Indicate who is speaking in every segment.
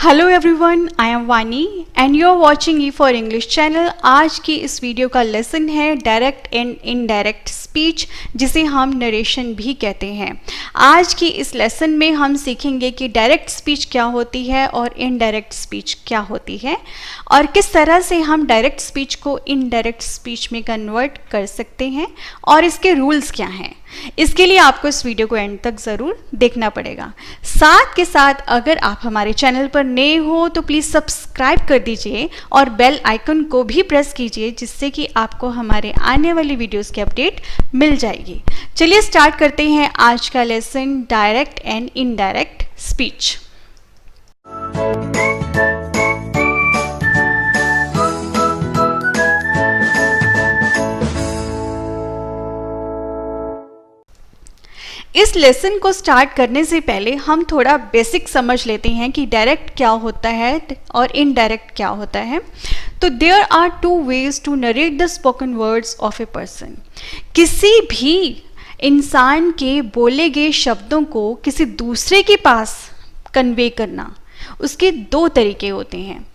Speaker 1: Hello everyone, I am Vani and you are watching E for English channel. आज की इस video का lesson है डायरेक्ट एंड इनडायरेक्ट स्पीच, जिसे हम नरेशन भी कहते हैं। आज की इस लेसन में हम सीखेंगे कि डायरेक्ट स्पीच क्या होती है और इनडायरेक्ट स्पीच क्या होती है और किस तरह से हम डायरेक्ट स्पीच को इनडायरेक्ट स्पीच में कन्वर्ट कर सकते हैं और इसके रूल्स क्या हैं। इसके लिए आपको इस वीडियो को एंड तक ज़रूर देखना पड़ेगा। साथ के साथ अगर आप हमारे चैनल पर नए हो तो प्लीज़ सब्सक्राइब कर दीजिए और बेल आइकन को भी प्रेस कीजिए, जिससे कि आपको हमारे आने वाली वीडियोस की अपडेट मिल जाएगी। चलिए स्टार्ट करते हैं आज का lesson, direct and indirect speech. इस लेसन को स्टार्ट करने से पहले हम थोड़ा बेसिक समझ लेते हैं कि डायरेक्ट क्या होता है और इनडायरेक्ट क्या होता है। तो there are two ways to narrate the spoken words of a person. किसी भी इंसान के बोले गए शब्दों को किसी दूसरे के पास कन्वे करना, उसके दो तरीके होते हैं।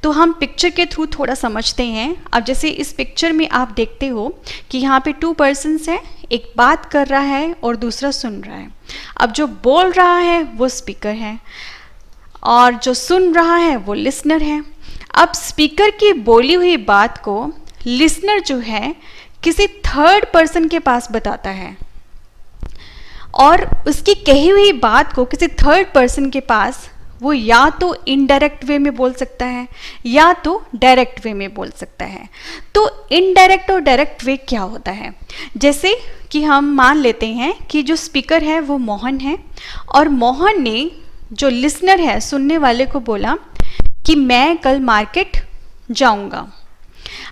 Speaker 1: तो हम पिक्चर के थ्रू थोड़ा समझते हैं। अब जैसे इस पिक्चर में आप देखते हो कि यहाँ पे टू पर्सन्स हैं, एक बात कर रहा है और दूसरा सुन रहा है। अब जो बोल रहा है वो स्पीकर है और जो सुन रहा है वो लिसनर है। अब स्पीकर की बोली हुई बात को लिसनर जो है किसी थर्ड पर्सन के पास बताता है और उसकी कही हुई बात को किसी थर्ड पर्सन के पास वो या तो इनडायरेक्ट वे में बोल सकता है या तो डायरेक्ट वे में बोल सकता है। तो इनडायरेक्ट और डायरेक्ट वे क्या होता है? जैसे कि हम मान लेते हैं कि जो स्पीकर है वो मोहन है और मोहन ने जो लिसनर है, सुनने वाले को बोला कि मैं कल मार्केट जाऊंगा।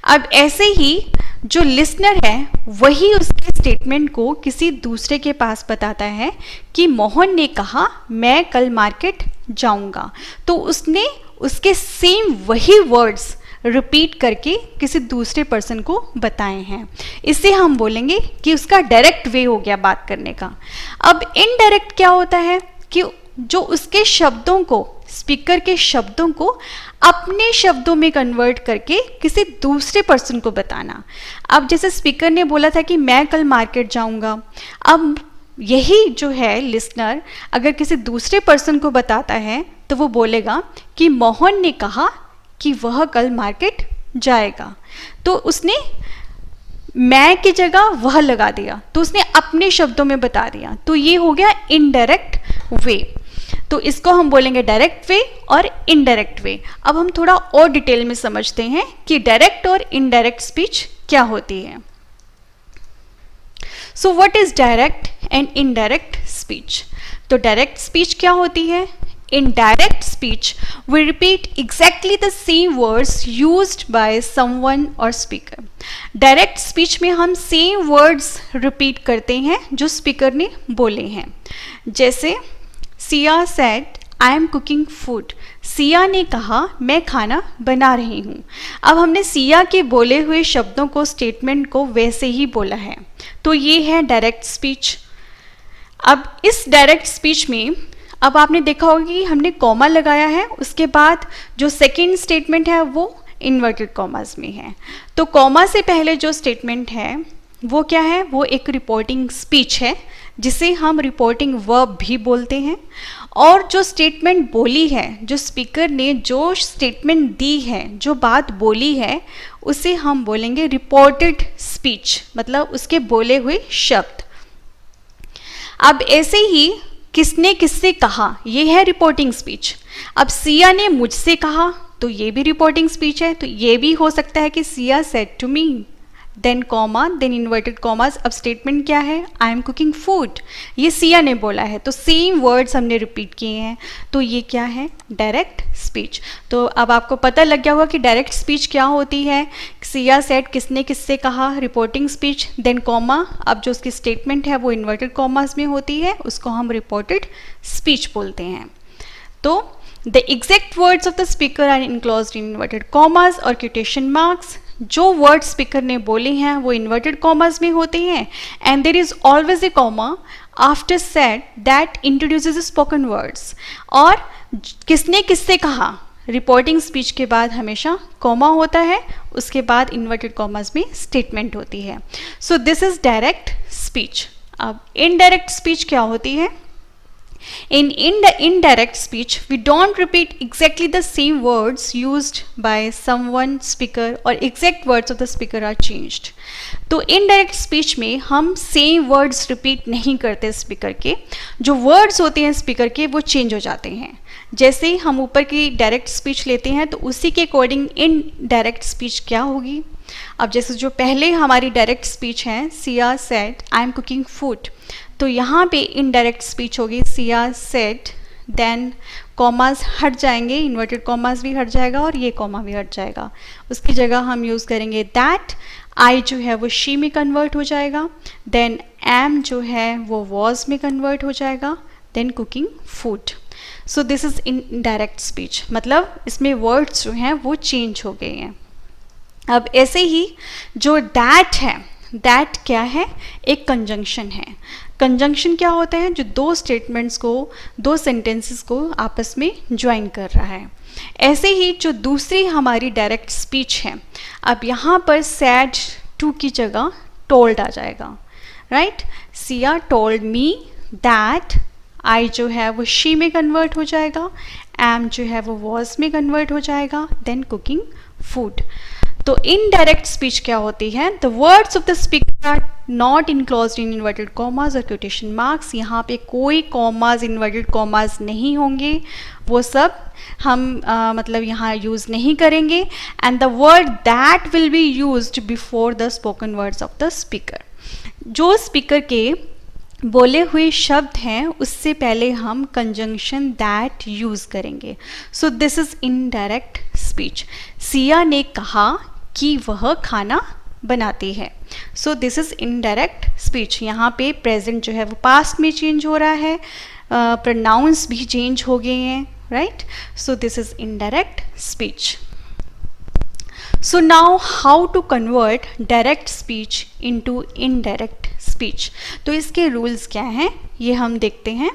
Speaker 1: अब ऐसे ही जो लिसनर है वही उसके स्टेटमेंट को किसी दूसरे के पास बताता है कि मोहन ने कहा मैं कल मार्केट जाऊंगा। तो उसने उसके सेम वही वर्ड्स रिपीट करके किसी दूसरे पर्सन को बताए हैं। इससे हम बोलेंगे कि उसका डायरेक्ट वे हो गया बात करने का। अब इनडायरेक्ट क्या होता है कि जो उसके शब्दों को, स्पीकर के शब्दों को अपने शब्दों में कन्वर्ट करके किसी दूसरे पर्सन को बताना। अब जैसे स्पीकर ने बोला था कि मैं कल मार्केट जाऊंगा, अब यही जो है लिसनर अगर किसी दूसरे पर्सन को बताता है तो वो बोलेगा कि मोहन ने कहा कि वह कल मार्केट जाएगा। तो उसने मैं की जगह वह लगा दिया, तो उसने अपने शब्दों में बता दिया। तो ये हो गया इनडायरेक्ट वे। तो इसको हम बोलेंगे डायरेक्ट वे और इनडायरेक्ट वे। अब हम थोड़ा और डिटेल में समझते हैं कि डायरेक्ट और इनडायरेक्ट स्पीच क्या होती है। So what is direct and indirect speech? तो डायरेक्ट स्पीच क्या होती है? In direct speech, we repeat exactly the same words used by someone or speaker. Direct speech में हम same words repeat करते हैं जो speaker ने बोले हैं। जैसे Siya said, I am cooking food. Siya ने कहा मैं खाना बना रही हूँ। अब हमने सिया के बोले हुए शब्दों को, स्टेटमेंट को वैसे ही बोला है। तो ये है डायरेक्ट स्पीच। अब इस डायरेक्ट स्पीच में अब आपने देखा होगा कि हमने कॉमा लगाया है, उसके बाद जो सेकंड स्टेटमेंट है वो इन्वर्टेड कॉमास में है। तो कॉमा से पहले जो स्टेटमेंट है वो क्या है? वो एक रिपोर्टिंग स्पीच है जिसे हम रिपोर्टिंग वर्ब भी बोलते हैं। और जो स्टेटमेंट बोली है, जो स्पीकर ने जो स्टेटमेंट दी है, जो बात बोली है, उसे हम बोलेंगे रिपोर्टेड स्पीच, मतलब उसके बोले हुए शब्द। अब ऐसे ही किसने किससे कहा, ये है रिपोर्टिंग स्पीच। अब सिया ने मुझसे कहा, तो ये भी रिपोर्टिंग स्पीच है। तो ये भी हो सकता है कि Siya said to me, then comma, then inverted commas. अब स्टेटमेंट क्या है? आई एम कुकिंग फूड, ये सिया ने बोला है, तो सेम वर्ड्स हमने रिपीट किए हैं। तो ये क्या है? Direct speech. तो अब आपको पता लग गया होगा कि डायरेक्ट स्पीच क्या होती है। सिया सेड, किसने किससे कहा, रिपोर्टिंग स्पीच, देन कॉमा। अब जो उसकी स्टेटमेंट है वो इन्वर्टेड कॉमास में होती है, उसको हम रिपोर्टेड स्पीच बोलते हैं। तो the exact words of the speaker are enclosed in inverted commas और क्वोटेशन मार्क्स। जो वर्ड स्पीकर ने बोले हैं वो इन्वर्टेड कॉमास में होते हैं and there is always a comma after said that introduces spoken words. और किसने किससे कहा, रिपोर्टिंग स्पीच के बाद हमेशा कॉमा होता है, उसके बाद इन्वर्टेड कॉमास में स्टेटमेंट होती है. सो दिस इज डायरेक्ट स्पीच. अब इनडायरेक्ट स्पीच क्या होती है? In indirect speech, we don't repeat exactly the same words used by someone speaker or exact words of the speaker are changed. तो indirect speech में हम same words repeat नहीं करते speaker के, जो words होते हैं स्पीकर के वो चेंज हो जाते हैं. जैसे ही हम ऊपर की डायरेक्ट स्पीच लेते हैं तो उसी के अकॉर्डिंग इनडायरेक्ट स्पीच क्या होगी. अब जैसे जो पहले हमारी डायरेक्ट स्पीच है, Siya said I am cooking food, तो यहाँ पे इनडायरेक्ट स्पीच होगी सिया सेड, देन कॉमास हट जाएंगे, इन्वर्टेड कॉमास भी हट जाएगा और ये कॉमा भी हट जाएगा. उसकी जगह हम यूज़ करेंगे दैट. आई जो है वो शी में कन्वर्ट हो जाएगा, देन एम जो है वो वॉज में कन्वर्ट हो जाएगा, then cooking food. So this is indirect speech, मतलब इसमें वर्ड्स जो हैं वो चेंज हो गए हैं. अब ऐसे ही जो दैट है, दैट क्या है? एक कंजंक्शन है. कंजंक्शन क्या होता है? जो दो स्टेटमेंट्स को, दो सेंटेंसेस को आपस में ज्वाइन कर रहा है. ऐसे ही जो दूसरी हमारी डायरेक्ट स्पीच है, अब यहाँ पर सैड टू की जगह टोल्ड आ जाएगा, right. Siya told me that, I जो है वो शी में कन्वर्ट हो जाएगा, एम जो है वो वॉज में कन्वर्ट हो जाएगा, देन कुकिंग फूड. तो इनडायरेक्ट स्पीच क्या होती है? The words of the speaker are not enclosed in inverted commas और क्वोटेशन मार्क्स. यहाँ पे कोई कॉमास, इन्वर्टेड कॉमास नहीं होंगे, वो सब हम मतलब यहाँ यूज़ नहीं करेंगे. And the word that will be used before the spoken words of the speaker. जो स्पीकर के बोले हुए शब्द हैं उससे पहले हम कंजंक्शन दैट यूज़ करेंगे. सो this is indirect speech. Siya ने कहा कि वह खाना बनाती है. सो दिस इज़ इनडायरेक्ट स्पीच. यहाँ पे प्रेजेंट जो है वो पास्ट में चेंज हो रहा है, प्रोनाउंस भी चेंज हो गए हैं, right. So this is indirect speech. So now how to convert direct speech into indirect speech. तो इसके रूल्स क्या हैं ये हम देखते हैं.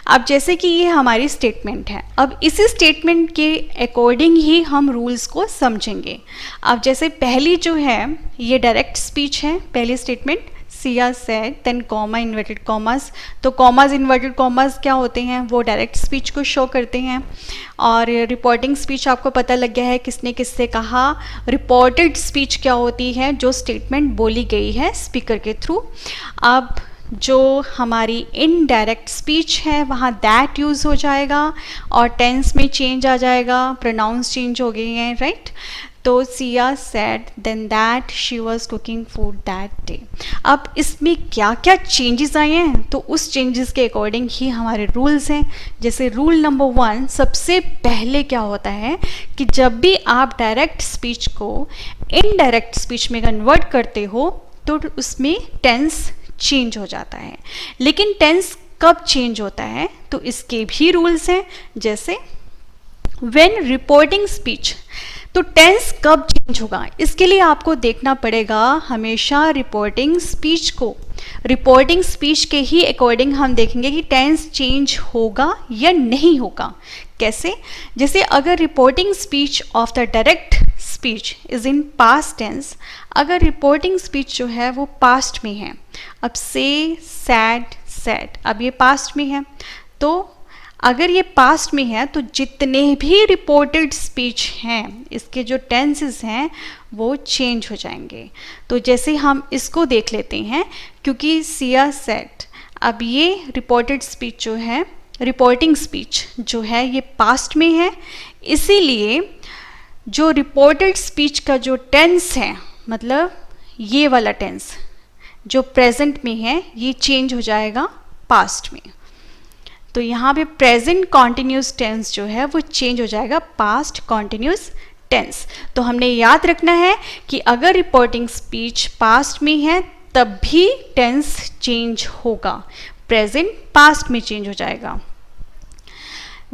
Speaker 1: अब जैसे कि ये हमारी स्टेटमेंट है, अब इसी स्टेटमेंट के अकॉर्डिंग ही हम रूल्स को समझेंगे. अब जैसे पहली जो है ये डायरेक्ट स्पीच है, पहली statement Siya said, then comma, inverted commas. तो कॉमास, इन्वर्टेड कॉमास क्या होते हैं? वो डायरेक्ट स्पीच को शो करते हैं. और रिपोर्टिंग स्पीच आपको पता लग गया है किसने किससे कहा. रिपोर्टेड स्पीच क्या होती है? जो स्टेटमेंट बोली गई है स्पीकर के थ्रू. अब जो हमारी इनडायरेक्ट स्पीच है वहाँ दैट यूज़ हो जाएगा और टेंस में चेंज आ जाएगा, प्रोनाउंस चेंज हो गए हैं, राइट. तो Siya said then that she was cooking food that day. अब इसमें क्या क्या चेंजेस आए हैं तो उस चेंजेस के अकॉर्डिंग ही हमारे रूल्स हैं. जैसे रूल नंबर 1, सबसे पहले क्या होता है कि जब भी आप डायरेक्ट स्पीच को इनडायरेक्ट स्पीच में कन्वर्ट करते हो तो उसमें टेंस चेंज हो जाता है. लेकिन टेंस कब चेंज होता है तो इसके भी रूल्स हैं. जैसे व्हेन रिपोर्टिंग स्पीच, तो टेंस कब चेंज होगा इसके लिए आपको देखना पड़ेगा हमेशा रिपोर्टिंग स्पीच को. रिपोर्टिंग स्पीच के ही अकॉर्डिंग हम देखेंगे कि टेंस चेंज होगा या नहीं होगा. कैसे? जैसे अगर reporting speech of the direct speech is in past tense, अगर रिपोर्टिंग स्पीच जो है वो पास्ट में है, अब से, सैड, सेड, अब ये पास्ट में है, तो अगर ये पास्ट में है तो जितने भी रिपोर्टेड स्पीच हैं इसके जो टेंसेस हैं वो चेंज हो जाएंगे. तो जैसे हम इसको देख लेते हैं, क्योंकि सिया सेड, अब ये रिपोर्टेड स्पीच जो है, रिपोर्टिंग स्पीच जो है ये पास्ट में है, इसीलिए जो रिपोर्टेड स्पीच का जो टेंस है, मतलब ये वाला टेंस जो प्रेजेंट में है ये चेंज हो जाएगा पास्ट में. तो यहाँ पे प्रेजेंट कॉन्टिन्यूस टेंस जो है वो चेंज हो जाएगा पास्ट कॉन्टिन्यूस टेंस. तो हमने याद रखना है कि अगर रिपोर्टिंग स्पीच पास्ट में है तब भी टेंस चेंज होगा, प्रेजेंट पास्ट में चेंज हो जाएगा.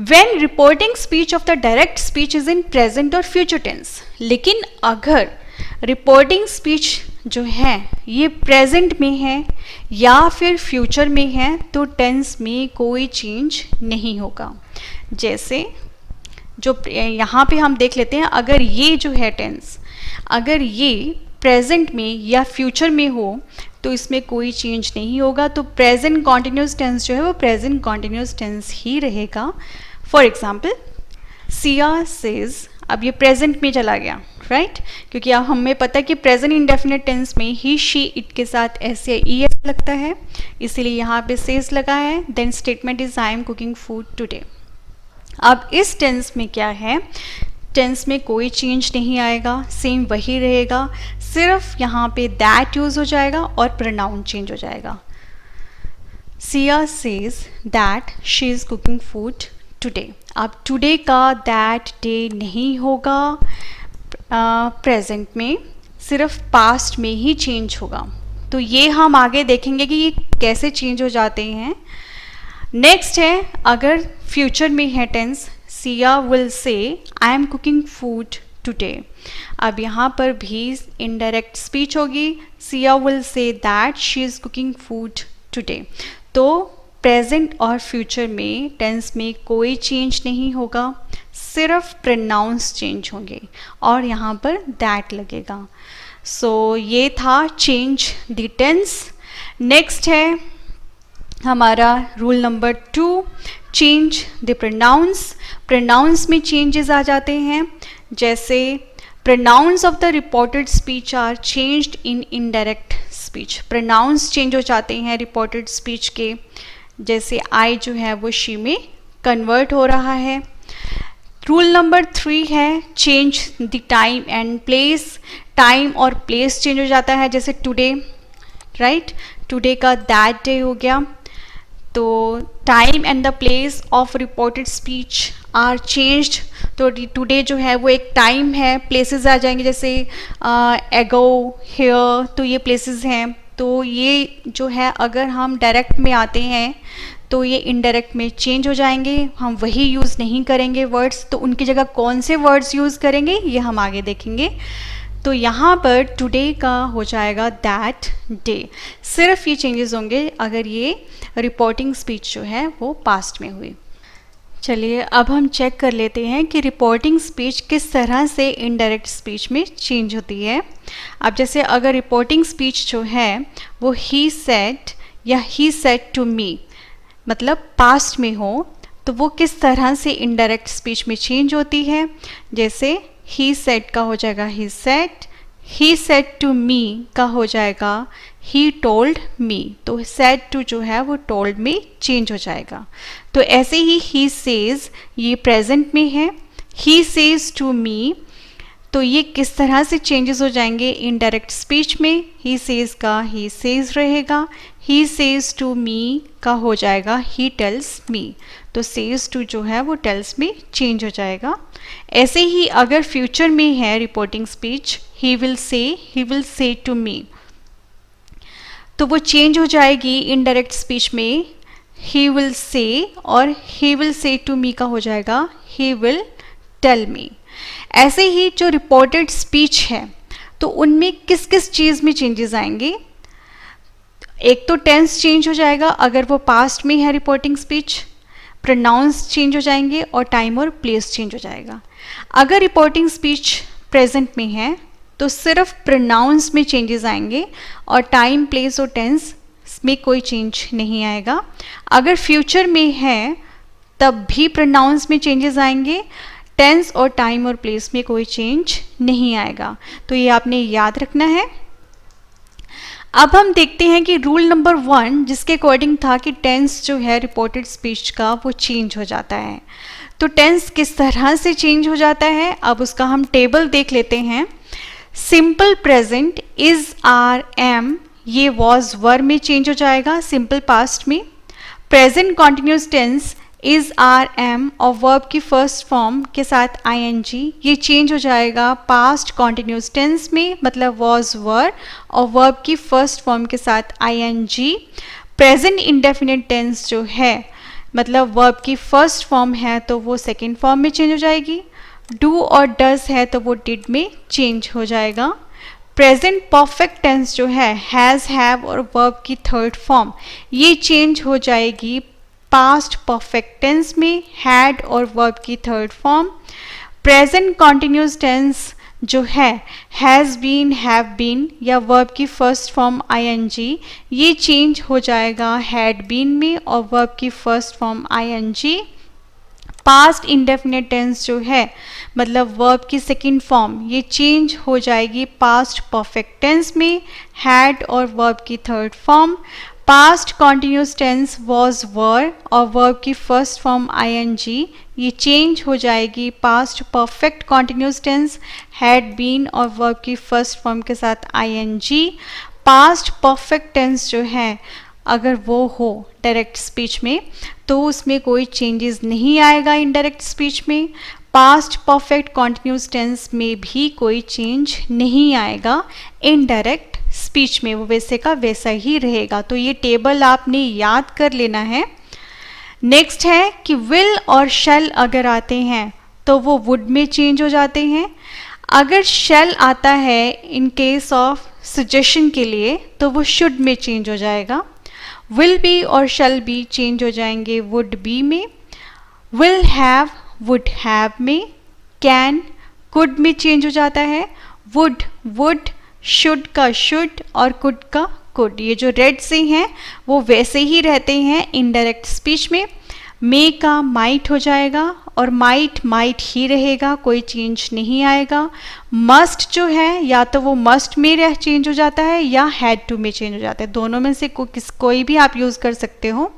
Speaker 1: When reporting speech of the direct speech is in present और फ्यूचर टेंस, लेकिन अगर रिपोर्टिंग स्पीच जो है ये प्रेजेंट में है या फिर फ्यूचर में है तो टेंस में कोई चेंज नहीं होगा। जैसे जो यहाँ पे हम देख लेते हैं, अगर ये जो है टेंस, अगर ये प्रेजेंट में या फ्यूचर में हो तो इसमें कोई चेंज नहीं होगा, तो प्रेजेंट कॉन्टिन्यूस टेंस जो है वो प्रेजेंट कॉन्टिन्यूस टेंस ही रहेगा। फॉर एग्जाम्पल सिया सेज, अब ये प्रेजेंट में चला गया, राइट क्योंकि अब हमें पता है कि प्रेजेंट इंडेफिनिट टेंस में ही शी इट के साथ एस या ई एस लगता है, इसीलिए यहाँ पे सेज लगा है। Then statement is I am cooking food today. अब इस टेंस में क्या है, टेंस में कोई चेंज नहीं आएगा, सेम वही रहेगा, सिर्फ यहाँ पे दैट यूज हो जाएगा और प्रोनाउन चेंज हो जाएगा। Siya says that she is cooking food today. अब टुडे का दैट डे नहीं होगा प्रेजेंट में, सिर्फ पास्ट में ही चेंज होगा। तो ये हम आगे देखेंगे कि ये कैसे चेंज हो जाते हैं। नेक्स्ट है, अगर फ्यूचर में है tense, Siya will say I am cooking food today. अब यहाँ पर भी इनडायरेक्ट स्पीच होगी, Siya will say that she is cooking food today. तो प्रेजेंट और फ्यूचर में टेंस में कोई चेंज नहीं होगा, सिर्फ प्रोनाउंस चेंज होंगे और यहाँ पर दैट लगेगा। सो ये था चेंज द टेंस। नेक्स्ट है हमारा rule number 2, change the pronouns. Pronouns में चेंजेस आ जाते हैं, जैसे pronouns of the reported speech are changed in indirect speech. Pronouns change हो जाते हैं रिपोर्टेड स्पीच के, जैसे आई जो है वो शी में कन्वर्ट हो रहा है। रूल नंबर 3 है change the time and place. Time और प्लेस चेंज हो जाता है, जैसे टुडे, राइट टुडे का दैट डे हो गया, तो time and the place of reported speech are changed. तो टुडे जो है वो एक टाइम है, प्लेसेस आ जाएंगे जैसे एगो, हियर, तो ये प्लेसेस हैं। तो ये जो है अगर हम डायरेक्ट में आते हैं तो ये इनडायरेक्ट में चेंज हो जाएंगे, हम वही यूज़ नहीं करेंगे वर्ड्स। तो उनकी जगह कौन से वर्ड्स यूज़ करेंगे ये हम आगे देखेंगे। तो यहाँ पर टुडे का हो जाएगा दैट डे। सिर्फ ये चेंजेस होंगे अगर ये रिपोर्टिंग स्पीच जो है वो पास्ट में हुई। चलिए अब हम चेक कर लेते हैं कि रिपोर्टिंग स्पीच किस तरह से इनडायरेक्ट स्पीच में चेंज होती है। अब जैसे अगर रिपोर्टिंग स्पीच जो है वो ही सेड या ही सेड टू मी मतलब पास्ट में हो, तो वो किस तरह से इनडायरेक्ट स्पीच में चेंज होती है। जैसे ही सेड का हो जाएगा ही सेड टू मी का हो जाएगा ही टोल्ड मी। तो सेड टू जो है वो टोल्ड में चेंज हो जाएगा। तो ऐसे ही सेज ये प्रेजेंट में है, ही सेज टू मी, तो ये किस तरह से चेंजेस हो जाएंगे इनडायरेक्ट स्पीच में। ही सेज का ही सेज रहेगा, ही सेज टू मी का हो जाएगा ही टेल्स मी। तो सेज टू जो है वो टेल्स में चेंज हो जाएगा। ऐसे ही अगर फ्यूचर में है reporting speech, he will say to me, तो वो चेंज हो जाएगी इनडायरेक्ट स्पीच में ही विल से, और ही विल से टू मी का हो जाएगा ही विल टेल मी। ऐसे ही जो रिपोर्टेड स्पीच है तो उनमें किस किस चीज़ में चेंजेस आएंगे। एक तो टेंस चेंज हो जाएगा अगर वो पास्ट में है रिपोर्टिंग स्पीच, प्रोनाउंस चेंज हो जाएंगे और टाइम और प्लेस चेंज हो जाएगा। अगर रिपोर्टिंग स्पीच प्रेजेंट में है तो सिर्फ प्रोनाउंस में चेंजेस आएंगे और टाइम, प्लेस और टेंस में कोई चेंज नहीं आएगा। अगर फ्यूचर में है तब भी प्रोनाउंस में चेंजेस आएंगे, टेंस और टाइम और प्लेस में कोई चेंज नहीं आएगा। तो ये आपने याद रखना है। अब हम देखते हैं कि रूल नंबर 1 जिसके अकॉर्डिंग था कि टेंस जो है रिपोर्टेड स्पीच का वो चेंज हो जाता है। तो टेंस किस तरह से चेंज हो जाता है, अब उसका हम टेबल देख लेते हैं। Simple present is, are, am, ये वॉज, वर में चेंज हो जाएगा सिंपल पास्ट में। Present continuous tense is, are, am और वर्ब की फर्स्ट फॉर्म के साथ आईएनजी, ये चेंज हो जाएगा पास्ट कॉन्टिन्यूस टेंस में, मतलब वॉज, वर और वर्ब की फर्स्ट फॉर्म के साथ आईएनजी। प्रेजेंट इंडेफिनिट टेंस जो है मतलब वर्ब की फर्स्ट फॉर्म है तो वो सेकेंड फॉर्म में चेंज हो जाएगी। डू और डज है तो वो डिड में चेंज हो जाएगा। प्रेजेंट परफेक्ट टेंस जो है हैज़, हैव और वर्ब की थर्ड फॉर्म ये चेंज हो जाएगी पास्ट परफेक्ट टेंस में हैड और वर्ब की third form. Present continuous tense जो है हैज़ बीन, हैव बीन या वर्ब की फर्स्ट फॉर्म आईएनजी ये चेंज हो जाएगा हैड बीन में और वर्ब की first form ING. Past indefinite tense जो है मतलब वर्ब की सेकंड फॉर्म ये चेंज हो जाएगी पास्ट परफेक्ट टेंस में हैड और वर्ब की third form. Past continuous tense was, were और वर्ब की फर्स्ट फॉर्म आईएनजी ये चेंज हो जाएगी past perfect continuous tense had been और वर्ब की फर्स्ट फॉर्म के साथ आईएनजी। पास्ट परफेक्ट टेंस जो है अगर वो हो डायरेक्ट स्पीच में तो उसमें कोई चेंजेस नहीं आएगा इनडायरेक्ट स्पीच में। पास्ट परफेक्ट कॉन्टिन्यूस टेंस में भी कोई चेंज नहीं आएगा इनडायरेक्ट स्पीच में, वो वैसे का वैसा ही रहेगा। तो ये टेबल आपने याद कर लेना है। नेक्स्ट है कि विल और शैल अगर आते हैं तो वो वुड में चेंज हो जाते हैं। अगर शैल आता है इन केस ऑफ सजेशन के लिए तो वो शुड में चेंज हो जाएगा। विल बी और शैल बी चेंज हो जाएंगे वुड बी में। विल हैव वुड हैव में। कैन कुड में चेंज हो जाता है। वुड वुड, शुड का शुड और कुड का कुड, ये जो रेड से हैं वो वैसे ही रहते हैं इनडायरेक्ट स्पीच में। मे का माइट हो जाएगा और माइट माइट ही रहेगा, कोई चेंज नहीं आएगा। मस्ट जो है या तो वो मस्ट में चेंज हो जाता है या हैड टू में चेंज हो जाता है, दोनों में से कोई भी आप यूज़ कर सकते हो।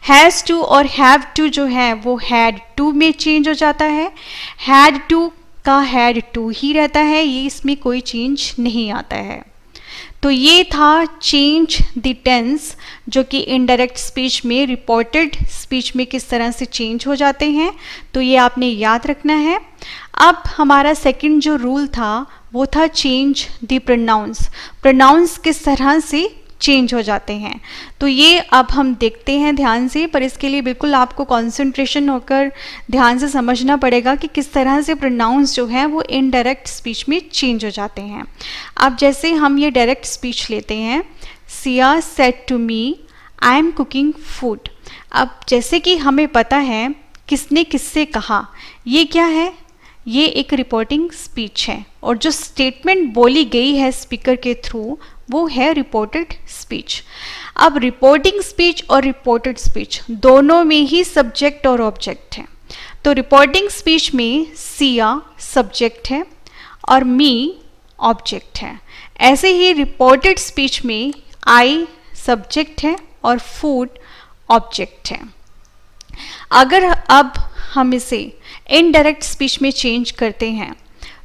Speaker 1: हैज़ टू और हैव टू जो है वो हैड टू में चेंज हो जाता है। हैड टू का हैड टू ही रहता है, ये इसमें कोई चेंज नहीं आता है। तो ये था चेंज द टेंस जो कि इनडायरेक्ट स्पीच में रिपोर्टेड स्पीच में किस तरह से चेंज हो जाते हैं, तो ये आपने याद रखना है। अब हमारा सेकंड जो रूल था वो था चेंज द प्रोनाउंस। प्रोनाउंस किस तरह से चेंज हो जाते हैं तो ये अब हम देखते हैं ध्यान से, पर इसके लिए बिल्कुल आपको कंसंट्रेशन होकर ध्यान से समझना पड़ेगा कि किस तरह से प्रोनाउंस जो हैं वो इनडायरेक्ट स्पीच में चेंज हो जाते हैं। अब जैसे हम ये डायरेक्ट स्पीच लेते हैं, Siya said to me I am cooking food. अब जैसे कि हमें पता है किसने किससे कहा, ये क्या है, ये एक रिपोर्टिंग स्पीच है और जो स्टेटमेंट बोली गई है स्पीकर के थ्रू वो है रिपोर्टेड स्पीच। अब रिपोर्टिंग स्पीच और रिपोर्टेड स्पीच दोनों में ही सब्जेक्ट और ऑब्जेक्ट है। तो रिपोर्टिंग स्पीच में सिया सब्जेक्ट है और मी ऑब्जेक्ट है। ऐसे ही रिपोर्टेड स्पीच में आई सब्जेक्ट है और फूड ऑब्जेक्ट है। अगर अब हम इसे इनडायरेक्ट स्पीच में चेंज करते हैं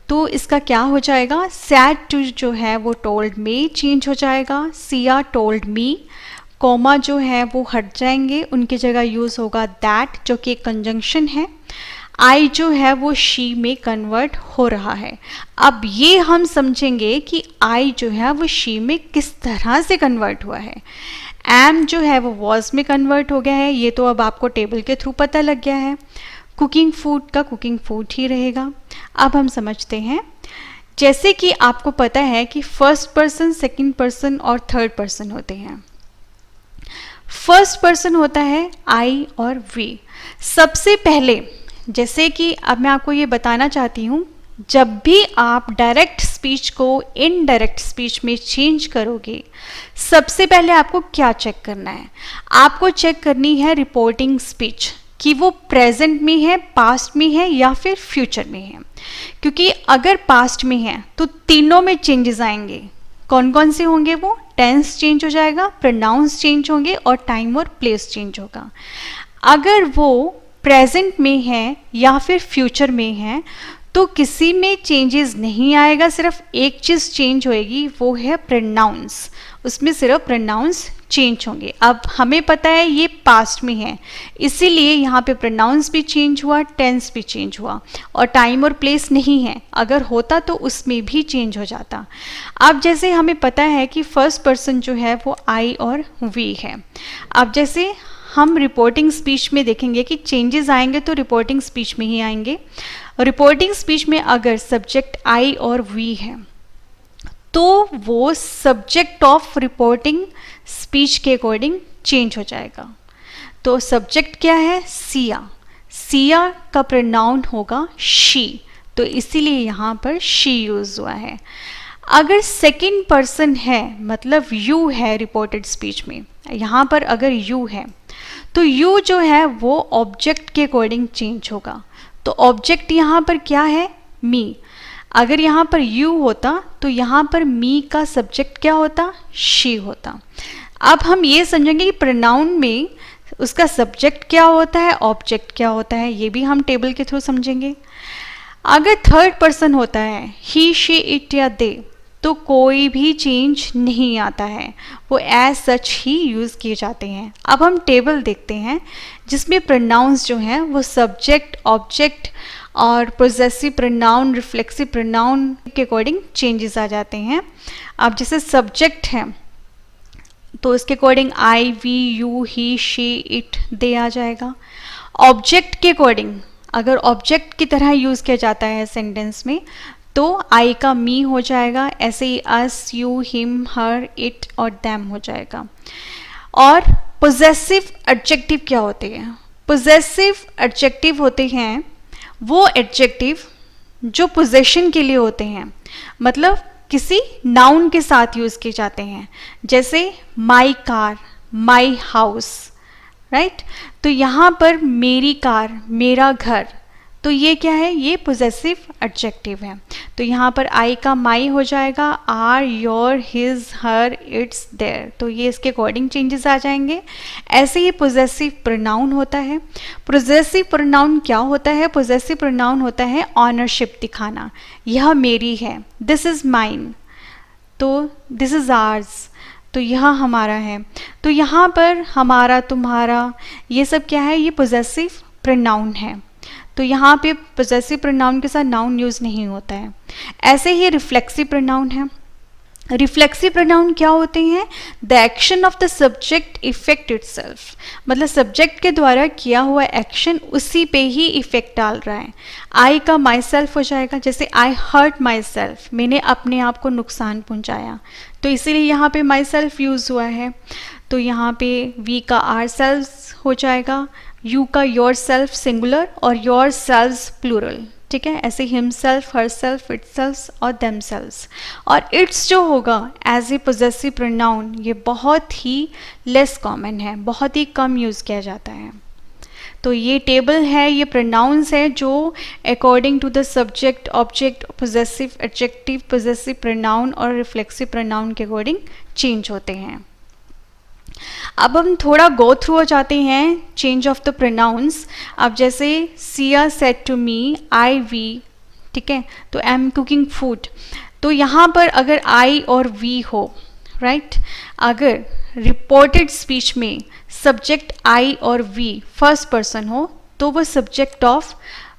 Speaker 1: तो इसका क्या हो जाएगा, सैड टू जो है वो टोल्ड में चेंज हो जाएगा। सिया टोल्ड मी, कोमा जो है वो हट जाएंगे, उनकी जगह यूज़ होगा दैट जो कि एक कंजंक्शन है। आई जो है वो शी में कन्वर्ट हो रहा है। अब ये हम समझेंगे कि आई जो है वो शी में किस तरह से कन्वर्ट हुआ है। एम जो है वो वॉज में कन्वर्ट हो गया है, ये तो अब आपको टेबल के थ्रू पता लग गया है। कुकिंग फूड का कुकिंग फूड ही रहेगा। अब हम समझते हैं, जैसे कि आपको पता है कि फर्स्ट पर्सन, सेकंड पर्सन और थर्ड पर्सन होते हैं। फर्स्ट पर्सन होता है आई और वी। सबसे पहले जैसे कि अब मैं आपको ये बताना चाहती हूँ, जब भी आप डायरेक्ट स्पीच को इनडायरेक्ट स्पीच में चेंज करोगे सबसे पहले आपको क्या चेक करना है, आपको चेक करनी है रिपोर्टिंग स्पीच कि वो प्रेजेंट में है, पास्ट में है या फिर फ्यूचर में है। क्योंकि अगर पास्ट में है तो तीनों में चेंजेस आएंगे। कौन कौन से होंगे वो, टेंस चेंज हो जाएगा, प्रोनाउंस चेंज होंगे और टाइम और प्लेस चेंज होगा। अगर वो प्रेजेंट में है या फिर फ्यूचर में है तो किसी में चेंजेस नहीं आएगा, सिर्फ एक चीज़ चेंज होएगी, वो है प्रोनाउंस। उसमें सिर्फ प्रोनाउंस चेंज होंगे। अब हमें पता है ये पास्ट में है, इसीलिए यहाँ पे प्रोनाउंस भी चेंज हुआ, टेंस भी चेंज हुआ और टाइम और प्लेस नहीं है। अगर होता तो उसमें भी चेंज हो जाता। अब जैसे हमें पता है कि फर्स्ट पर्सन जो है वो आई और वी है। अब जैसे हम रिपोर्टिंग स्पीच में देखेंगे कि चेंजेस आएंगे तो रिपोर्टिंग स्पीच में ही आएंगे। रिपोर्टिंग स्पीच में अगर सब्जेक्ट आई और वी है तो वो सब्जेक्ट ऑफ रिपोर्टिंग स्पीच के अकॉर्डिंग चेंज हो जाएगा। तो सब्जेक्ट क्या है? सिया। सिया का प्रोनाउन होगा शी, तो इसीलिए यहाँ पर शी यूज हुआ है। अगर सेकंड पर्सन है, मतलब यू है रिपोर्टेड स्पीच में, यहाँ पर अगर यू है तो यू जो है वो ऑब्जेक्ट के अकॉर्डिंग चेंज होगा। तो ऑब्जेक्ट यहाँ पर क्या है? मी। अगर यहाँ पर यू होता तो यहाँ पर मी का सब्जेक्ट क्या होता? शी होता। अब हम ये समझेंगे कि प्रोनाउन में उसका सब्जेक्ट क्या होता है, ऑब्जेक्ट क्या होता है, ये भी हम टेबल के थ्रू समझेंगे। अगर थर्ड पर्सन होता है, ही, शी, इट या दे, तो कोई भी चेंज नहीं आता है, वो एज सच ही यूज़ किए जाते हैं। अब हम टेबल देखते हैं जिसमें प्रोनाउंस जो हैं वो सब्जेक्ट, ऑब्जेक्ट और पोजेसिव प्रोनाउन, रिफ्लेक्सिव प्रोनाउन के अकॉर्डिंग चेंजेस आ जाते हैं। अब जैसे सब्जेक्ट है तो इसके according I, we, you, he, she, it, they आ जाएगा। ऑब्जेक्ट के अकॉर्डिंग अगर ऑब्जेक्ट की तरह यूज़ किया जाता है सेंटेंस में तो आई का मी हो जाएगा, ऐसे ही अस, यू, हिम, हर, इट और दैम हो जाएगा। और पोजेसिव एडजेक्टिव क्या होते हैं? पोजेसिव एडजेक्टिव होते हैं वो एडजेक्टिव जो पोजेशन के लिए होते हैं, मतलब किसी नाउन के साथ यूज़ किए जाते हैं, जैसे my car, my house, right. तो यहाँ पर मेरी कार, मेरा घर, तो ये क्या है? ये पोजेसिव एडजेक्टिव है। तो यहाँ पर आई का माई हो जाएगा, our, your, his, her, its, their, तो ये इसके अकॉर्डिंग चेंजेस आ जाएंगे। ऐसे ही पोजेसिव प्रोनाउन होता है। पोजेसिव प्रोनाउन क्या होता है? पोजेसिव प्रोनाउन होता है ऑनरशिप दिखाना, यह मेरी है, दिस इज़ माइन, तो दिस इज़ आर्स, तो यह हमारा है। तो यहाँ पर हमारा, तुम्हारा, ये सब क्या है? ये पोजेसिव प्रोनाउन है। तो यहाँ पे पोजेसिव प्रोनाउन के साथ नाउन यूज़ नहीं होता है। ऐसे ही रिफ्लेक्सिव प्रोनाउन है। रिफ्लेक्सिव प्रोनाउन क्या होते हैं? The action of the subject effect itself, मतलब सब्जेक्ट के द्वारा किया हुआ एक्शन उसी पे ही इफेक्ट डाल रहा है। आई का माई सेल्फ हो जाएगा, जैसे आई हर्ट माई सेल्फ, मैंने अपने आप को नुकसान पहुंचाया, तो इसीलिए यहाँ पे माई सेल्फ यूज़ हुआ है। तो यहाँ पे वी का आर सेल्फ हो जाएगा, यू का योर सेल्फ सिंगुलर और योर सेल्व्स प्लूरल, ठीक है। ऐसे himself, her self, it self और देम सेल्व्स। और इट्स जो होगा एज ए पोजेसिव प्रोनाउन, ये बहुत ही लेस कॉमन है, बहुत ही कम यूज़ किया जाता है। तो ये टेबल है, ये प्रोनाउंस है जो according to the subject, object, possessive adjective, possessive pronoun और रिफ्लेक्सिव प्रोनाउन के अकॉर्डिंग चेंज होते हैं। अब हम थोड़ा गो थ्रू हो जाते हैं चेंज ऑफ द प्रोनाउंस। अब जैसे Siya said to me, I, we, ठीक है, तो आई एम कुकिंग फूड, तो यहाँ पर अगर आई और वी हो, राइट, अगर रिपोर्टेड स्पीच में सब्जेक्ट आई और वी फर्स्ट पर्सन हो तो वो सब्जेक्ट ऑफ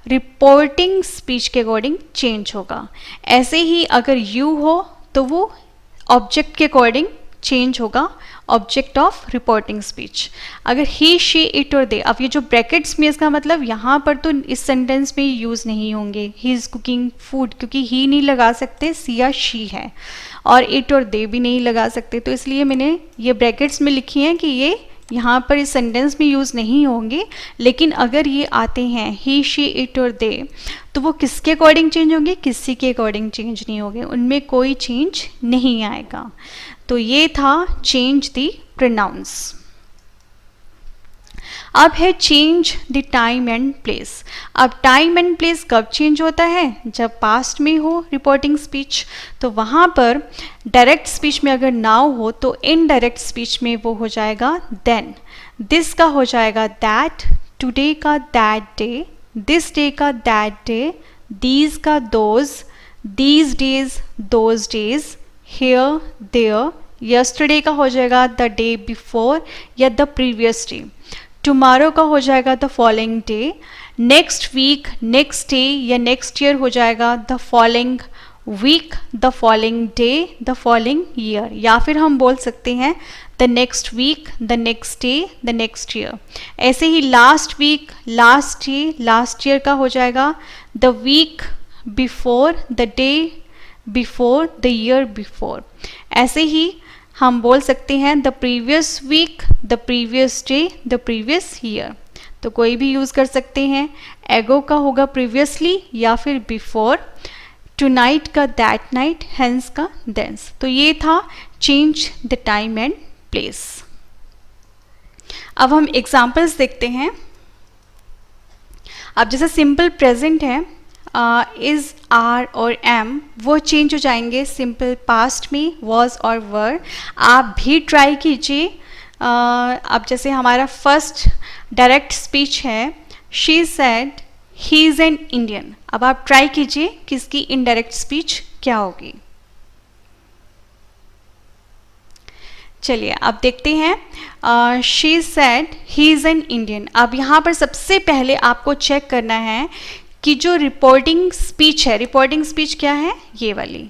Speaker 1: रिपोर्टिंग स्पीच के अकॉर्डिंग चेंज होगा। ऐसे ही अगर यू हो तो वो ऑब्जेक्ट के अकॉर्डिंग चेंज होगा, ऑब्जेक्ट ऑफ रिपोर्टिंग स्पीच। अगर ही, शी, इट और दे, अब ये जो ब्रैकेट्स में, इसका मतलब यहाँ पर तो इस सेंटेंस में यूज़ नहीं होंगे ही इज़ कुकिंग फूड, क्योंकि ही नहीं लगा सकते, सिया शी है, और इट और दे भी नहीं लगा सकते, तो इसलिए मैंने ये ब्रैकेट्स में लिखी हैं कि ये यहाँ पर इस सेंटेंस में यूज़ नहीं होंगे। लेकिन अगर ये आते हैं ही, शी, इट और दे, तो वो किसके अकॉर्डिंग चेंज होंगे? किसी के अकॉर्डिंग चेंज नहीं होंगे, उनमें कोई चेंज नहीं आएगा। तो ये था चेंज द प्रोनाउंस। अब है change the time and place. अब टाइम एंड प्लेस कब चेंज होता है? जब पास्ट में हो रिपोर्टिंग स्पीच, तो वहाँ पर डायरेक्ट स्पीच में अगर नाउ हो तो इनडायरेक्ट स्पीच में वो हो जाएगा देन। दिस का हो जाएगा दैट, टुडे का दैट डे, दिस डे का दैट डे, दीज का those, these days those days, here there, yesterday का हो जाएगा द डे बिफोर या द प्रीवियस डे, टुमारो का हो जाएगा the following day, next week, next day या नेक्स्ट ईयर हो जाएगा the following week, the following day, the following year, या फिर हम बोल सकते हैं the next week, the next day, the next year. ऐसे ही last week, last day, last year का हो जाएगा the week before, the day before the year before. ऐसे ही हम बोल सकते हैं the previous week, the previous day, the previous year. तो कोई भी यूज़ कर सकते हैं। एगो का होगा प्रीवियसली या फिर बिफोर, टुनाइट का दैट नाइट, हेंस का देंस। तो ये था change the time and place. अब हम एग्जाम्पल्स देखते हैं। अब जैसे सिंपल प्रेजेंट है, इज, आर और एम, वो चेंज हो जाएंगे सिंपल पास्ट में वॉज और वर। आप भी ट्राई कीजिए। अब जैसे हमारा फर्स्ट डायरेक्ट स्पीच है, she said he is an Indian. अब आप ट्राई कीजिए कि इसकी इनडायरेक्ट स्पीच क्या होगी। चलिए अब देखते हैं। She said he is an Indian. अब यहाँ पर सबसे पहले आपको चेक करना है कि जो रिपोर्टिंग स्पीच है, रिपोर्टिंग स्पीच क्या है, ये वाली,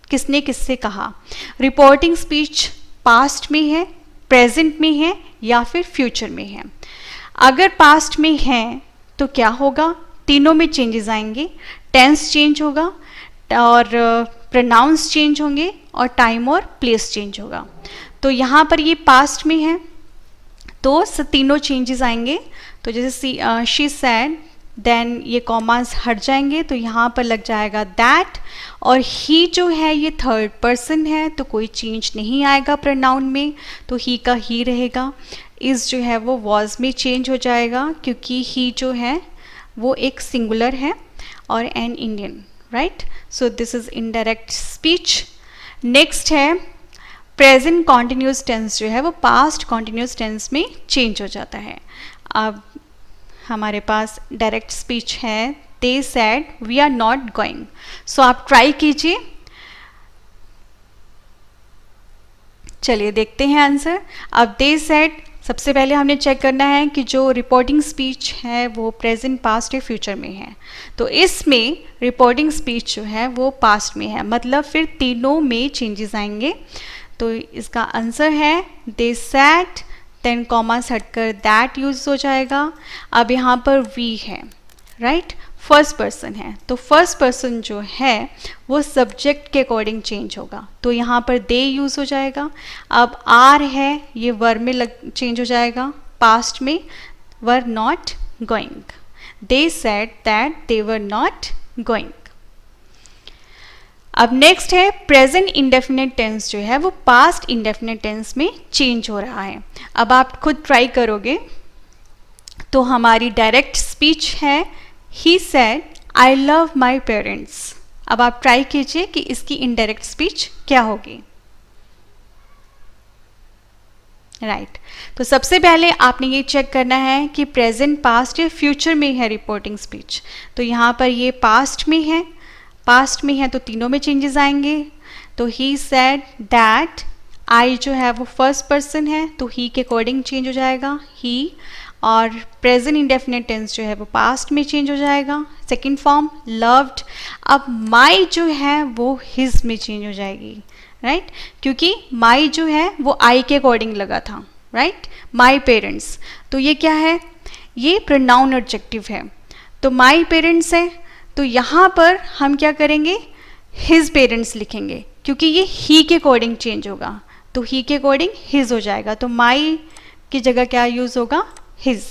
Speaker 1: किसने किससे कहा। रिपोर्टिंग स्पीच पास्ट में है, प्रेजेंट में है या फिर फ्यूचर में है। अगर पास्ट में है तो क्या होगा, तीनों में चेंजेस आएंगे। टेंस चेंज होगा और प्रोनाउंस चेंज होंगे और टाइम और प्लेस चेंज होगा। तो यहाँ पर ये पास्ट में है तो तीनों चेंजेस आएंगे। तो जैसे शी सैड, देन ये कॉमास हट जाएंगे तो यहाँ पर लग जाएगा दैट, और ही जो है ये थर्ड पर्सन है तो कोई चेंज नहीं आएगा प्रोनाउन में, तो ही का ही रहेगा। इस जो है वो वॉज में चेंज हो जाएगा क्योंकि ही जो है वो एक सिंगुलर है और an Indian, right. So this is indirect speech. Next है प्रेजेंट कॉन्टिन्यूस टेंस, जो है वो पास्ट कॉन्टिन्यूस टेंस में चेंज हो जाता है। अब हमारे पास डायरेक्ट स्पीच है, they said we are not going. So आप ट्राई कीजिए। चलिए देखते हैं आंसर। अब दे सेड, सबसे पहले हमने चेक करना है कि जो रिपोर्टिंग स्पीच है वो प्रेजेंट, पास्ट या फ्यूचर में है। तो इसमें रिपोर्टिंग स्पीच जो है वो पास्ट में है, मतलब फिर तीनों में चेंजेस आएंगे। तो इसका आंसर है दे सेड, देन कॉमास हटकर दैट यूज हो जाएगा। अब यहाँ पर वी है, राइट, फर्स्ट पर्सन है तो फर्स्ट पर्सन जो है वो सब्जेक्ट के अकॉर्डिंग चेंज होगा, तो यहाँ पर दे यूज हो जाएगा। अब आर है, ये वर में चेंज हो जाएगा, पास्ट में were not going. They said that they were not going. अब नेक्स्ट है प्रेजेंट इंडेफिनिट टेंस, जो है वो पास्ट इंडेफिनिट टेंस में चेंज हो रहा है। अब आप खुद ट्राई करोगे तो हमारी डायरेक्ट स्पीच है he said I love my parents. अब आप ट्राई कीजिए कि इसकी इनडायरेक्ट स्पीच क्या होगी, राइट। तो सबसे पहले आपने ये चेक करना है कि प्रेजेंट, पास्ट या फ्यूचर में है रिपोर्टिंग स्पीच। तो यहाँ पर ये पास्ट में है, पास्ट में है तो तीनों में चेंजेस आएंगे। तो ही सेड दैट, आई जो है वो फर्स्ट पर्सन है तो ही के अकॉर्डिंग चेंज हो जाएगा ही, और प्रेजेंट इंडेफिनिट टेंस जो है वो पास्ट में चेंज हो जाएगा, सेकंड फॉर्म लव्ड। अब माई जो है वो हिज में चेंज हो जाएगी, राइट, क्योंकि माई जो है वो आई के अकॉर्डिंग लगा था, राइट, माई पेरेंट्स। तो ये क्या है, ये प्रोनाउन एडजेक्टिव है। तो माई पेरेंट्स है तो यहाँ पर हम क्या करेंगे, हिज पेरेंट्स लिखेंगे क्योंकि ये ही के अकॉर्डिंग चेंज होगा, तो ही के अकॉर्डिंग हिज हो जाएगा। तो माई की जगह क्या यूज होगा, हिज।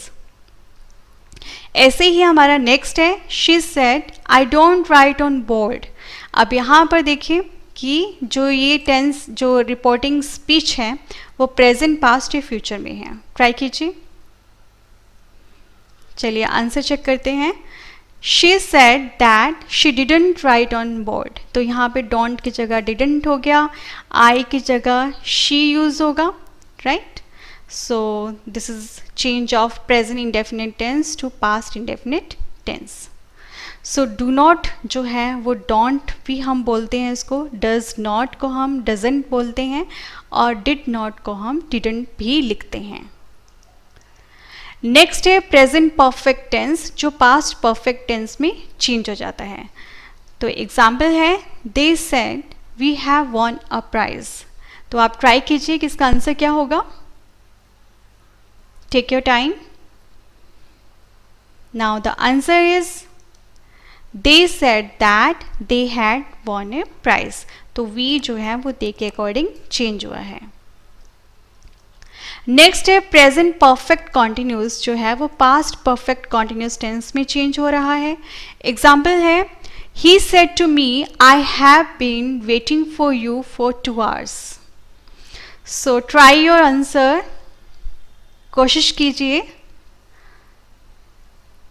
Speaker 1: ऐसे ही हमारा नेक्स्ट है she said I don't write on board. अब यहाँ पर देखिए कि जो ये टेंस, जो रिपोर्टिंग स्पीच है वो प्रेजेंट, पास्ट या फ्यूचर में है। ट्राई कीजिए। चलिए आंसर चेक करते हैं। She said that she didn't right on board. तो यहाँ पे डोंट की जगह डिडंट हो गया, आई की जगह शी यूज होगा, right. So this is change of present indefinite tense to past indefinite tense. So do not जो है वो डोंट भी हम बोलते हैं इसको, डज नॉट को हम डजेंट बोलते हैं, और डिड नॉट को हम डिडंट भी लिखते हैं। नेक्स्ट है प्रेजेंट परफेक्ट टेंस, जो पास्ट परफेक्ट टेंस में चेंज हो जाता है। तो एग्जाम्पल है they said we have won a prize. तो आप ट्राई कीजिए कि इसका आंसर क्या होगा। Take your time. Now the answer is they said that they had won a prize. तो we जो है वो they के अकॉर्डिंग चेंज हुआ है. नेक्स्ट है प्रेजेंट परफेक्ट कॉन्टिन्यूस जो है वो पास्ट परफेक्ट कॉन्टिन्यूस टेंस में चेंज हो रहा है. एग्जाम्पल है he said to me I have been waiting for you for 2 hours. So try your answer, कोशिश कीजिए.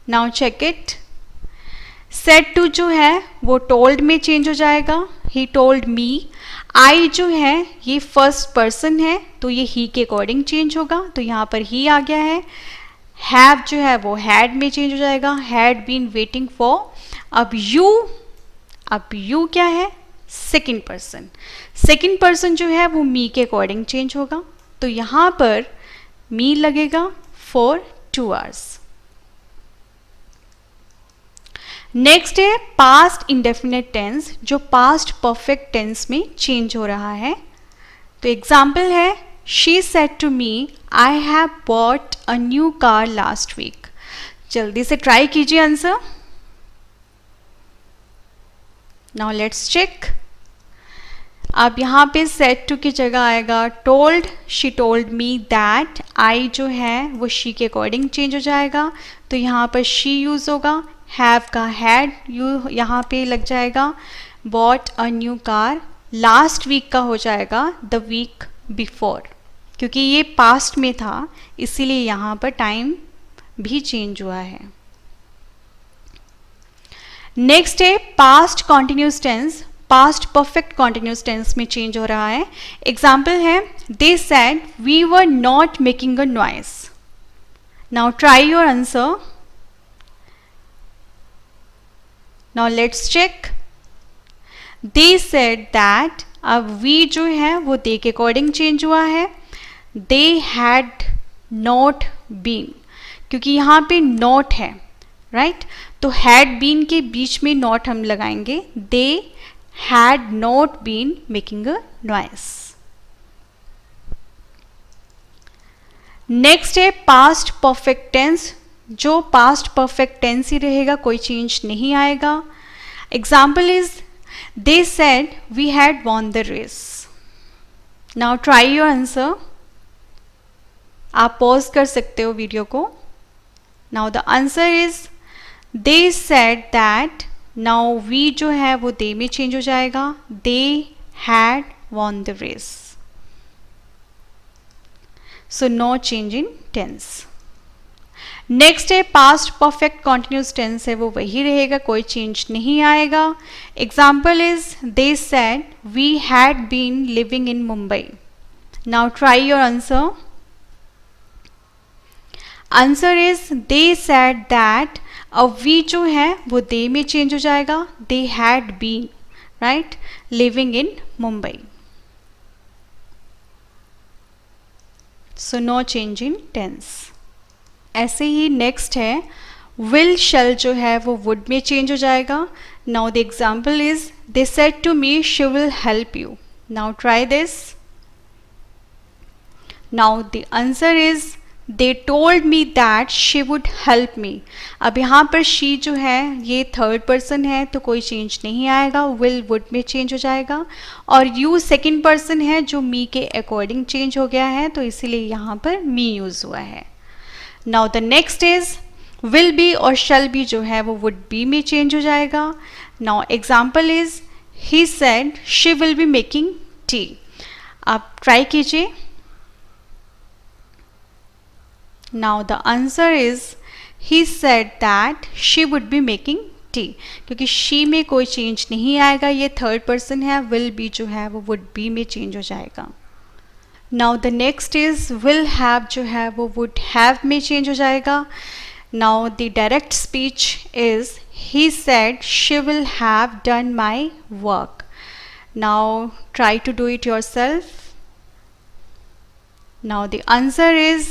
Speaker 1: Now check it. Said to जो है वो टोल्ड में चेंज हो जाएगा. He told me. आई जो है ये फर्स्ट पर्सन है तो ये ही के अकॉर्डिंग चेंज होगा, तो यहाँ पर ही आ गया है. हैव जो है वो हैड में चेंज हो जाएगा. Had been waiting for. अब यू क्या है, सेकंड पर्सन. सेकंड पर्सन जो है वो मी के अकॉर्डिंग चेंज होगा, तो यहाँ पर मी लगेगा फॉर 2 hours. नेक्स्ट है पास्ट इंडेफिनिट टेंस जो पास्ट परफेक्ट टेंस में चेंज हो रहा है. तो एग्जाम्पल है she said to me I have bought a new car last week. जल्दी से ट्राई कीजिए आंसर. Now let's check. अब यहाँ पे सेड टू की जगह आएगा told. She told me that. I जो है वो शी के अकॉर्डिंग चेंज हो जाएगा, तो यहाँ पर शी यूज होगा. हैव का हैड यू यहाँ पे लग जाएगा. Bought a new car last week का हो जाएगा द वीक बिफोर, क्योंकि ये पास्ट में था इसीलिए यहाँ पर टाइम भी चेंज हुआ है. नेक्स्ट है past continuous tense past perfect continuous tense में चेंज हो रहा है. एग्जाम्पल है they said we were not making a noise. Now try your answer. Now let's check. They said that. अब we जो है वो they के अकॉर्डिंग चेंज हुआ है. They had not been, क्योंकि यहाँ पे not है, राइट? तो had been के बीच में not हम लगाएंगे. They had not been making a noise. Next है पास्ट परफेक्ट टेंस जो पास्ट परफेक्ट टेंस ही रहेगा, कोई चेंज नहीं आएगा. Example is they said we had won the race. Now try your answer. आप पॉज कर सकते हो वीडियो को. Now the answer is they said that. Now we जो है वो दे में चेंज हो जाएगा. They had won the race. So no change in tense. Next है पास्ट परफेक्ट कॉन्टिन्यूस टेंस है वो वही रहेगा, कोई चेंज नहीं आएगा. Example is they said we had been living in Mumbai. Now try your answer. Answer is they said that. अब we जो है वो दे में चेंज हो जाएगा. They had been, right, living in Mumbai. So no change in tense. ऐसे ही next है विल शैल जो है वो वुड में चेंज हो जाएगा. Now the example is they said to me she will help you. Now try this. Now the answer is they told me that she would help me. अब यहाँ पर शी जो है ये थर्ड पर्सन है तो कोई चेंज नहीं आएगा. विल वुड में चेंज हो जाएगा. और यू सेकेंड पर्सन है जो मी के अकॉर्डिंग चेंज हो गया है, तो इसीलिए यहाँ पर मी यूज हुआ है. Now the next is will be और शैल बी जो है वो वुड बी में चेंज हो जाएगा. Now example is he said she will be making tea. आप ट्राई कीजिए. Now the answer is he said that she would be making tea, क्योंकि शी में कोई चेंज नहीं आएगा, ये थर्ड पर्सन है. विल बी जो है वो वुड बी में चेंज हो जाएगा. Now the next is will have जो है वो वुड हैव में चेंज हो जाएगा. Now the direct speech is he said she will have done my work. Now try to do it yourself. Now the answer is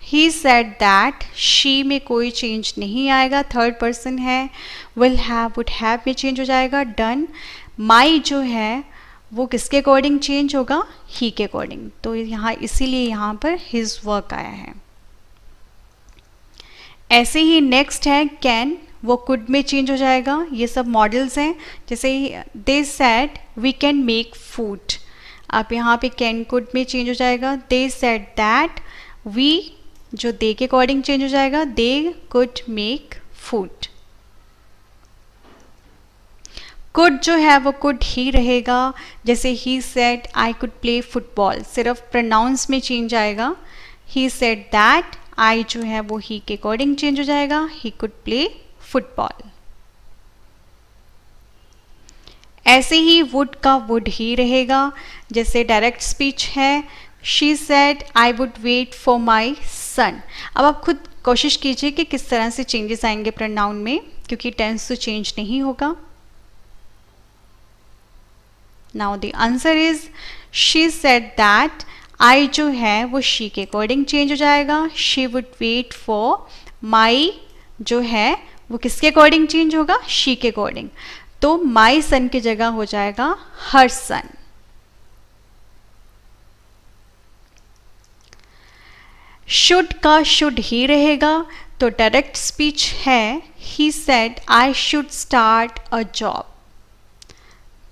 Speaker 1: he said that. She में कोई change नहीं आएगा, third person है. Will have would have में change हो जाएगा. Done. माई जो है वो किसके अकॉर्डिंग चेंज होगा, ही के अकॉर्डिंग, तो यहाँ इसीलिए यहाँ पर हिज वर्क आया है. ऐसे ही नेक्स्ट है कैन वो कुड में चेंज हो जाएगा। ये सब मॉडल्स हैं। जैसे they said we can make food, आप यहाँ पे कैन कुड में चेंज हो जाएगा। दे सेड दैट, वी जो दे के अकॉर्डिंग चेंज हो जाएगा, they could make food. Could जो है वो कुड ही रहेगा। जैसे he said I could play football, सिर्फ प्रोनाउंस में चेंज आएगा। ही सेड दैट, आई जो है वो ही के अकॉर्डिंग चेंज हो जाएगा, ही कुड प्ले फुटबॉल। ऐसे ही वुड का वुड ही रहेगा। जैसे डायरेक्ट स्पीच है, she said I would wait for my son. अब आप खुद कोशिश कीजिए कि किस तरह से चेंजेस आएंगे प्रोनाउन में, क्योंकि टेंस तो चेंज नहीं होगा। Now the answer is she said that, I जो है वो शी के अकॉर्डिंग चेंज हो जाएगा। She would wait for my जो है वो किसके अकॉर्डिंग चेंज होगा, शी के अकॉर्डिंग। तो माई सन की जगह हो जाएगा हर सन। शुड का शुड ही रहेगा। तो डायरेक्ट स्पीच है, he said I should start a job.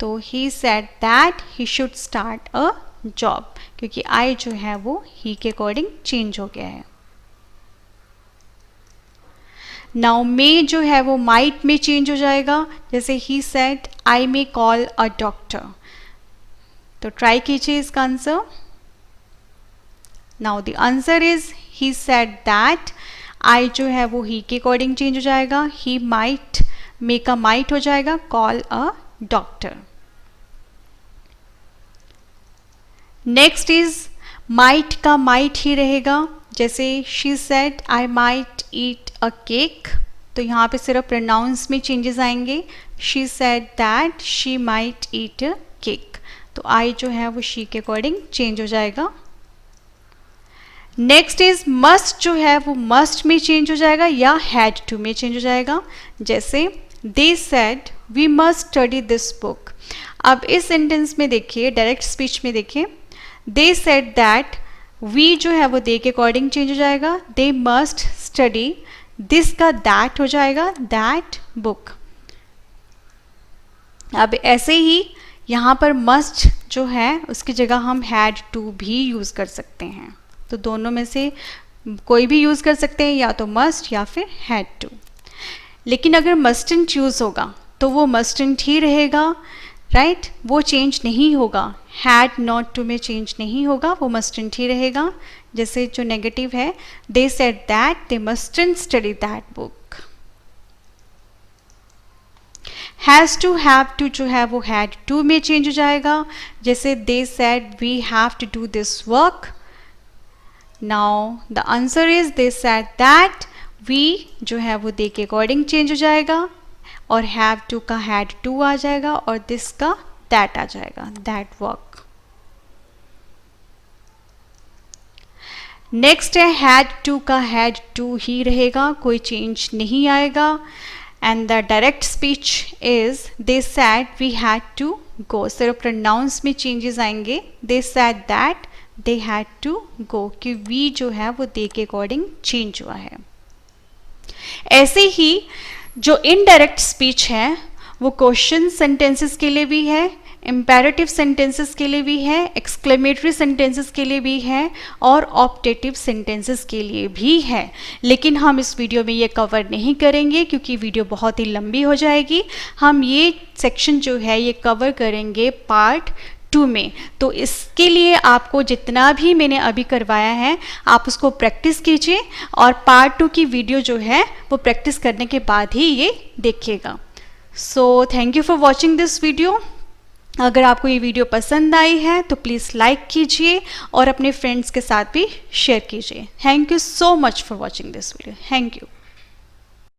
Speaker 1: तो he said that he should start a job, क्योंकि आई जो है वो ही के अकॉर्डिंग चेंज हो गया है। नाउ मे जो है वो माइट में चेंज हो जाएगा। जैसे he said I may call a doctor. तो ट्राई कीजिए इसका answer. Now the answer is he said that, I जो है वो ही के अकॉर्डिंग चेंज हो जाएगा। ही माइट, मे का माइट हो जाएगा, call a doctor. Next is might का माइट ही रहेगा। जैसे she said I might eat a cake. तो यहाँ पे सिर्फ प्रोनाउंस में चेंजेस आएंगे। She said that she might eat a cake. तो आई जो है वो शी के अकॉर्डिंग चेंज हो जाएगा। नेक्स्ट इज मस्ट जो है वो मस्ट में चेंज हो जाएगा या हैड टू में चेंज हो जाएगा। जैसे they said we must study this book. अब इस सेंटेंस में देखिए, डायरेक्ट स्पीच में देखिए, दे सेड दैट, वी जो है वो दे के अकॉर्डिंग चेंज हो जाएगा। दे मस्ट स्टडी, दिस का दैट हो जाएगा, दैट बुक। अब ऐसे ही यहाँ पर मस्ट जो है उसकी जगह हम हैड टू भी यूज़ कर सकते हैं। तो दोनों में से कोई भी यूज़ कर सकते हैं, या तो मस्ट या फिर हैड टू। लेकिन अगर मस्टंट यूज़ होगा तो वो मस्टंट ही रहेगा, राइट? वो चेंज नहीं होगा। हैड नॉट टू में चेंज नहीं होगा, वो मस्टंट ही रहेगा। जैसे जो नेगेटिव है, they said that they mustn't study that book. Has to, have to जो है वो हैड टू में चेंज हो जाएगा। जैसे they said we have to do this work. Now the answer is they said that, we जो है वो दे के अकॉर्डिंग चेंज हो जाएगा, और हैव टू का हैड टू आ जाएगा, और दिस का दैट आ जाएगा, दैट वर्क। नेक्स्ट है हैड टू का हैड टू ही रहेगा, कोई चेंज नहीं आएगा। And the direct speech is they said we had to go, सिर्फ प्रोनाउंस में चेंजेस आएंगे। They said that they had to go, कि वी जो है वो दे के अकॉर्डिंग चेंज हुआ है। ऐसे ही जो इनडायरेक्ट स्पीच है वो क्वेश्चन सेंटेंसेस के लिए भी है, इम्पेरेटिव सेंटेंसेस के लिए भी है, एक्सक्लेमेटरी सेंटेंसेस के लिए भी है, और ऑप्टेटिव सेंटेंसेस के लिए भी है। लेकिन हम इस वीडियो में ये कवर नहीं करेंगे क्योंकि वीडियो बहुत ही लंबी हो जाएगी। हम ये सेक्शन जो है ये कवर करेंगे पार्ट 2 में। तो इसके लिए आपको जितना भी मैंने अभी करवाया है आप उसको प्रैक्टिस कीजिए, और पार्ट 2 की वीडियो जो है वो प्रैक्टिस करने के बाद ही ये देखिएगा। So thank you for watching this video. अगर आपको ये वीडियो पसंद आई है तो प्लीज़ लाइक कीजिए और अपने फ्रेंड्स के साथ भी शेयर कीजिए। Thank you so much for watching this video. Thank you.